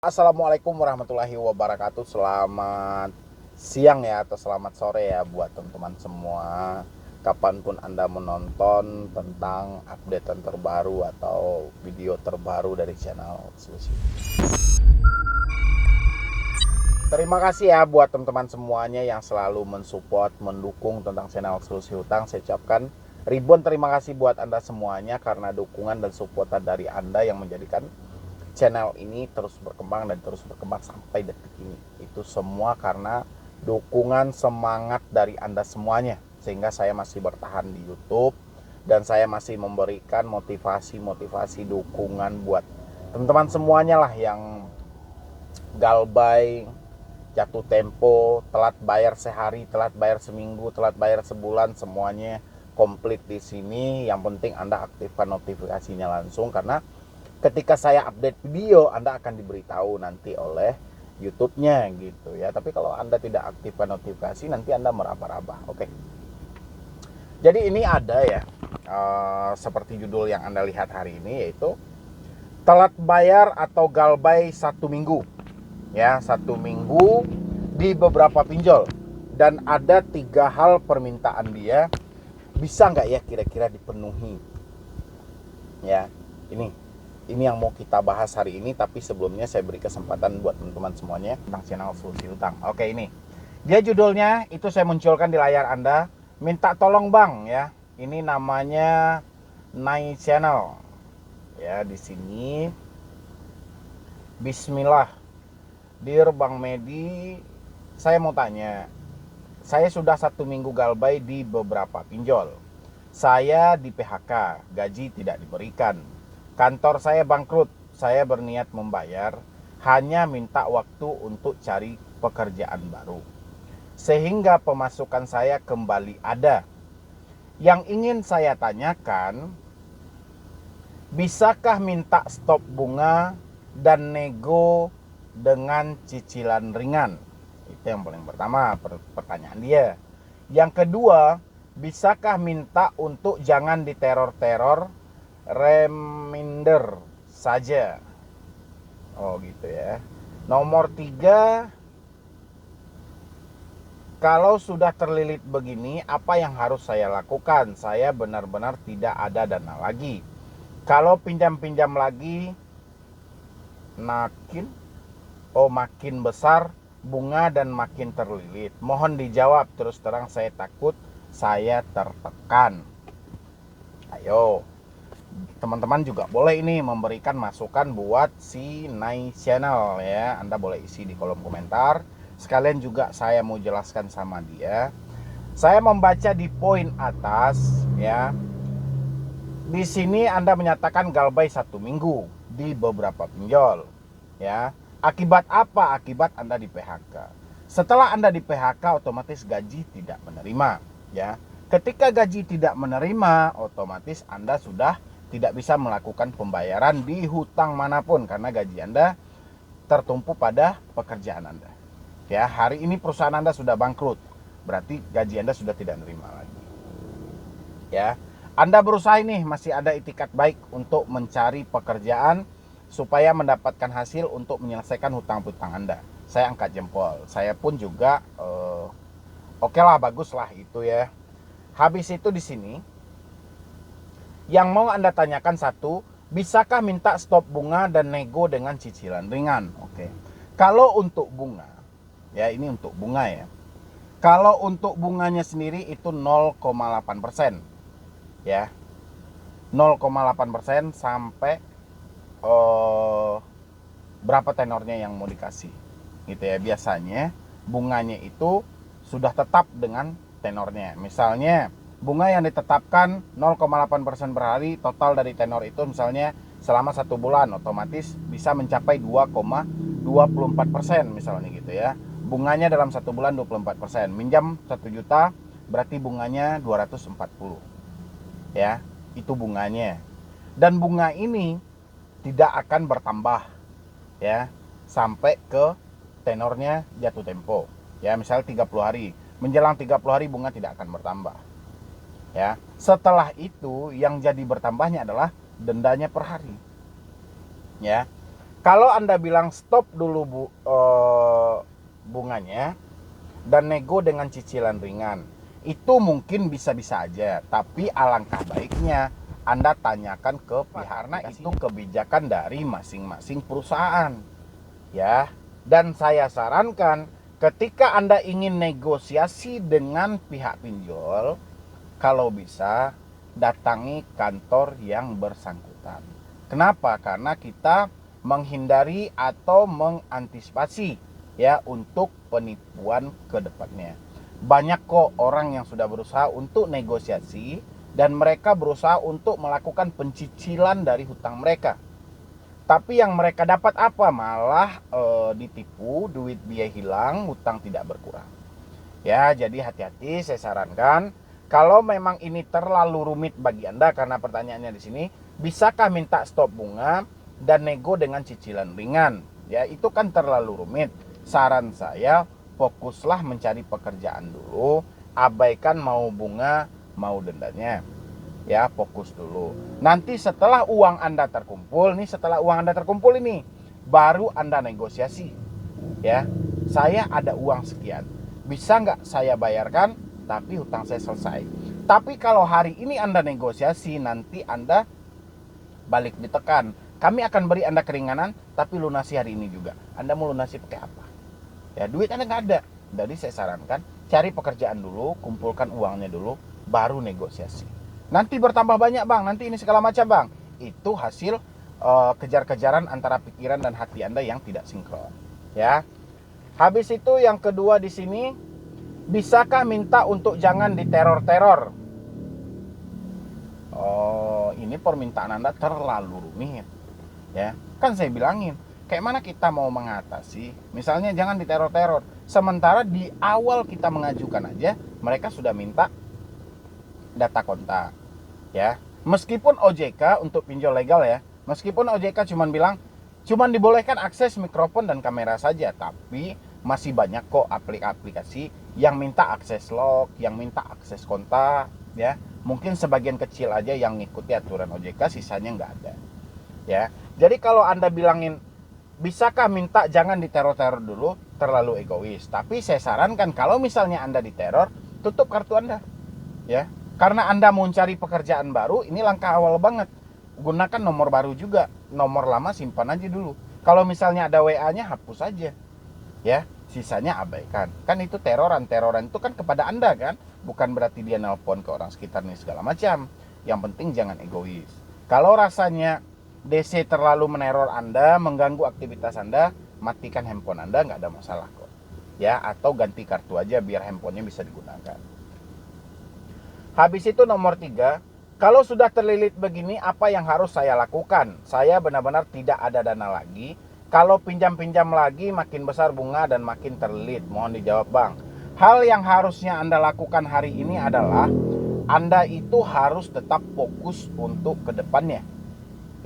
Assalamualaikum warahmatullahi wabarakatuh. Selamat siang ya atau selamat sore ya buat teman-teman semua. Kapanpun Anda menonton tentang updatean terbaru atau video terbaru dari channel Solusi. Terima kasih ya buat teman-teman semuanya yang selalu mensupport, mendukung tentang channel Solusi Hutang. Saya ucapkan ribuan terima kasih buat Anda semuanya karena dukungan dan supportan dari Anda yang menjadikan channel ini terus berkembang dan terus berkembang sampai detik ini. Itu semua karena dukungan semangat dari Anda semuanya, sehingga saya masih bertahan di YouTube dan saya masih memberikan motivasi dukungan buat teman-teman semuanya lah yang galbay, jatuh tempo, telat bayar sehari, telat bayar seminggu, telat bayar sebulan, semuanya komplit di sini. Yang penting Anda aktifkan notifikasinya langsung, karena ketika saya update video Anda akan diberitahu nanti oleh YouTube-nya gitu ya. Tapi kalau Anda tidak aktifkan notifikasi, nanti Anda meraba-raba. Oke. Jadi ini ada ya, seperti judul yang Anda lihat hari ini, yaitu telat bayar atau galbay 1 minggu. Ya, 1 minggu di beberapa pinjol. Dan ada 3 hal permintaan dia, bisa nggak ya kira-kira dipenuhi. Ya, ini yang mau kita bahas hari ini. Tapi sebelumnya saya beri kesempatan buat teman-teman semuanya tentang channel Solusi Hutang. Oke, ini dia judulnya, itu saya munculkan di layar Anda. Minta tolong bang ya. Ini namanya Nai Channel. Ya, di sini Bismillah. Dear Bang Medi, saya mau tanya. Saya sudah 1 minggu galbay di beberapa pinjol. Saya di PHK, gaji tidak diberikan. Kantor saya bangkrut, saya berniat membayar, hanya minta waktu untuk cari pekerjaan baru. Sehingga pemasukan saya kembali ada. Yang ingin saya tanyakan, bisakah minta stop bunga dan nego dengan cicilan ringan? Itu yang paling pertama, pertanyaan dia. Yang kedua, bisakah minta untuk jangan diteror-teror, reminder saja? Oh gitu ya. Nomor 3, kalau sudah terlilit begini, apa yang harus saya lakukan? Saya benar-benar tidak ada dana lagi. Kalau pinjam-pinjam lagi, makin besar bunga dan makin terlilit. Mohon dijawab, terus terang saya takut saya tertekan. Ayo, teman-teman juga boleh ini memberikan masukan buat si Nai Channel ya. Anda boleh isi di kolom komentar. Sekalian juga saya mau jelaskan sama dia. Saya membaca di poin atas ya. Di sini Anda menyatakan galbay 1 minggu di beberapa pinjol ya. Akibat apa? Akibat Anda di PHK. Setelah Anda di PHK, otomatis gaji tidak menerima ya. Ketika gaji tidak menerima, otomatis Anda sudah tidak bisa melakukan pembayaran di hutang manapun, karena gaji Anda tertumpu pada pekerjaan Anda. Ya, hari ini perusahaan Anda sudah bangkrut, berarti gaji Anda sudah tidak menerima lagi. Ya, Anda berusaha ini, masih ada itikat baik untuk mencari pekerjaan supaya mendapatkan hasil untuk menyelesaikan hutang-hutang Anda. Saya angkat jempol. Saya pun juga oke lah, bagus lah itu ya. Habis itu di sini yang mau Anda tanyakan satu, bisakah minta stop bunga dan nego dengan cicilan ringan? Oke. Kalau untuk bunga, ya ini untuk bunga ya. Kalau untuk bunganya sendiri itu 0,8%. Ya. 0,8% sampai berapa tenornya yang mau dikasih. Gitu ya. Biasanya bunganya itu sudah tetap dengan tenornya. Misalnya bunga yang ditetapkan 0,8% per hari, total dari tenor itu misalnya selama 1 bulan, otomatis bisa mencapai 2,24% misalnya gitu ya. Bunganya dalam 1 bulan 24%. Minjam 1 juta berarti bunganya 240. Ya, itu bunganya. Dan bunga ini tidak akan bertambah ya sampai ke tenornya jatuh tempo. Ya, misalnya 30 hari. Menjelang 30 hari bunga tidak akan bertambah. Ya, setelah itu yang jadi bertambahnya adalah dendanya per hari. Ya. Kalau Anda bilang stop dulu bunganya dan nego dengan cicilan ringan, itu mungkin bisa-bisa aja, tapi alangkah baiknya Anda tanyakan ke pihak, karena itu kebijakan dari masing-masing perusahaan, ya. Dan saya sarankan ketika Anda ingin negosiasi dengan pihak pinjol, kalau bisa datangi kantor yang bersangkutan. Kenapa? Karena kita menghindari atau mengantisipasi ya untuk penipuan ke depannya. Banyak kok orang yang sudah berusaha untuk negosiasi dan mereka berusaha untuk melakukan pencicilan dari hutang mereka. Tapi yang mereka dapat apa? Malah ditipu, duit biaya hilang, hutang tidak berkurang. Ya, jadi hati-hati, saya sarankan kalau memang ini terlalu rumit bagi Anda, karena pertanyaannya di sini, bisakah minta stop bunga dan nego dengan cicilan ringan? Ya, itu kan terlalu rumit. Saran saya, fokuslah mencari pekerjaan dulu, abaikan mau bunga, mau dendanya. Ya, fokus dulu. Nanti setelah uang Anda terkumpul, ini, baru Anda negosiasi. Ya, saya ada uang sekian. Bisa nggak saya bayarkan? Tapi hutang saya selesai. Tapi kalau hari ini Anda negosiasi, nanti Anda balik ditekan. Kami akan beri Anda keringanan, tapi lunasi hari ini juga. Anda mau lunasi pakai apa? Ya, duit Anda nggak ada. Jadi saya sarankan, cari pekerjaan dulu, kumpulkan uangnya dulu, baru negosiasi. Nanti bertambah banyak bang, nanti ini segala macam bang. Itu hasil kejar-kejaran antara pikiran dan hati Anda yang tidak sinkron. Ya. Habis itu yang kedua di sini, bisakah minta untuk jangan diteror-teror? Oh, ini permintaan Anda terlalu rumit. Ya, kan saya bilangin, kayak mana kita mau mengatasi? Misalnya jangan diteror-teror. Sementara di awal kita mengajukan aja, mereka sudah minta data kontak. Ya, meskipun OJK untuk pinjol legal ya, meskipun OJK cuman dibolehkan akses mikrofon dan kamera saja, tapi masih banyak kok aplikasi yang minta akses log, yang minta akses kontak, ya. Mungkin sebagian kecil aja yang ngikuti aturan OJK, sisanya nggak ada. Ya. Jadi kalau Anda bilangin bisakah minta jangan diteror-teror dulu, terlalu egois. Tapi saya sarankan kalau misalnya Anda diteror, tutup kartu Anda. Ya. Karena Anda mau cari pekerjaan baru, ini langkah awal banget. Gunakan nomor baru juga. Nomor lama simpan aja dulu. Kalau misalnya ada WA-nya, hapus aja. Ya, sisanya abaikan. Kan itu teroran itu kan kepada Anda kan, bukan berarti dia nelpon ke orang sekitar nih segala macam. Yang penting jangan egois. Kalau rasanya DC terlalu meneror Anda, mengganggu aktivitas Anda, matikan handphone Anda, nggak ada masalah kok. Ya, atau ganti kartu aja biar handphonenya bisa digunakan. Habis itu nomor 3, kalau sudah terlilit begini, apa yang harus saya lakukan? Saya benar-benar tidak ada dana lagi. Kalau pinjam-pinjam lagi makin besar bunga dan makin terlilit. Mohon dijawab bang. Hal yang harusnya Anda lakukan hari ini adalah Anda itu harus tetap fokus untuk kedepannya.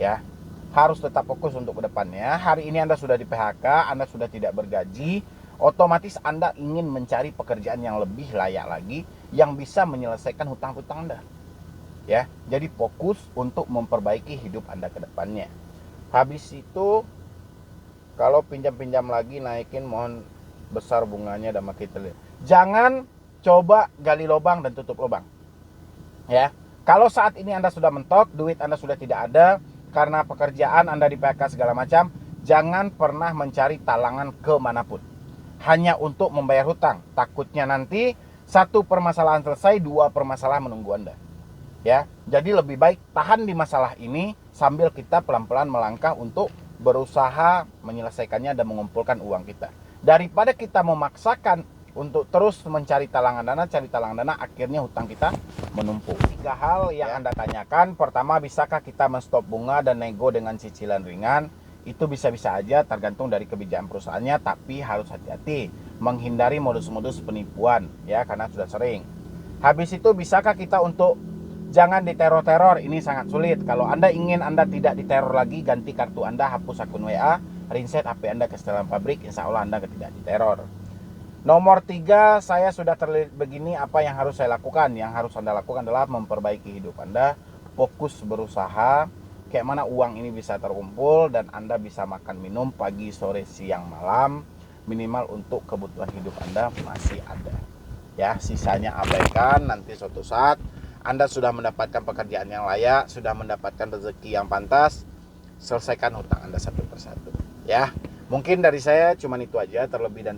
Ya, harus tetap fokus untuk kedepannya. Hari ini Anda sudah di PHK, Anda sudah tidak bergaji, otomatis Anda ingin mencari pekerjaan yang lebih layak lagi, yang bisa menyelesaikan hutang-hutang Anda. Ya, jadi fokus untuk memperbaiki hidup Anda kedepannya. Habis itu kalau pinjam-pinjam lagi naikin, mohon besar bunganya dan makin terlilit. Jangan coba gali lubang dan tutup lubang. Ya, kalau saat ini Anda sudah mentok, duit Anda sudah tidak ada karena pekerjaan Anda di PHK segala macam, jangan pernah mencari talangan kemanapun. Hanya untuk membayar hutang. Takutnya nanti satu permasalahan selesai, dua permasalahan menunggu Anda. Ya, jadi lebih baik tahan di masalah ini sambil kita pelan-pelan melangkah untuk berusaha menyelesaikannya dan mengumpulkan uang kita. Daripada kita memaksakan untuk terus mencari talangan dana, akhirnya hutang kita menumpuk. 3 hal yang Anda tanyakan. Pertama, bisakah kita menstop bunga dan nego dengan cicilan ringan? Itu bisa-bisa aja tergantung dari kebijakan perusahaannya, tapi harus hati-hati menghindari modus-modus penipuan ya, karena sudah sering. Habis itu, bisakah kita untuk jangan diteror-teror? Ini sangat sulit. Kalau Anda ingin Anda tidak diteror lagi, ganti kartu Anda, hapus akun WA, reset HP Anda ke setelan pabrik, insya Allah Anda tidak diteror. Nomor 3, saya sudah terlilit begini, apa yang harus saya lakukan? Yang harus Anda lakukan adalah memperbaiki hidup Anda, fokus berusaha, kayak mana uang ini bisa terkumpul dan Anda bisa makan minum pagi, sore, siang, malam, minimal untuk kebutuhan hidup Anda masih ada. Ya, sisanya abaikan, nanti suatu saat Anda sudah mendapatkan pekerjaan yang layak, sudah mendapatkan rezeki yang pantas, selesaikan hutang Anda satu persatu. Ya, mungkin dari saya cuman itu aja, terlebih dan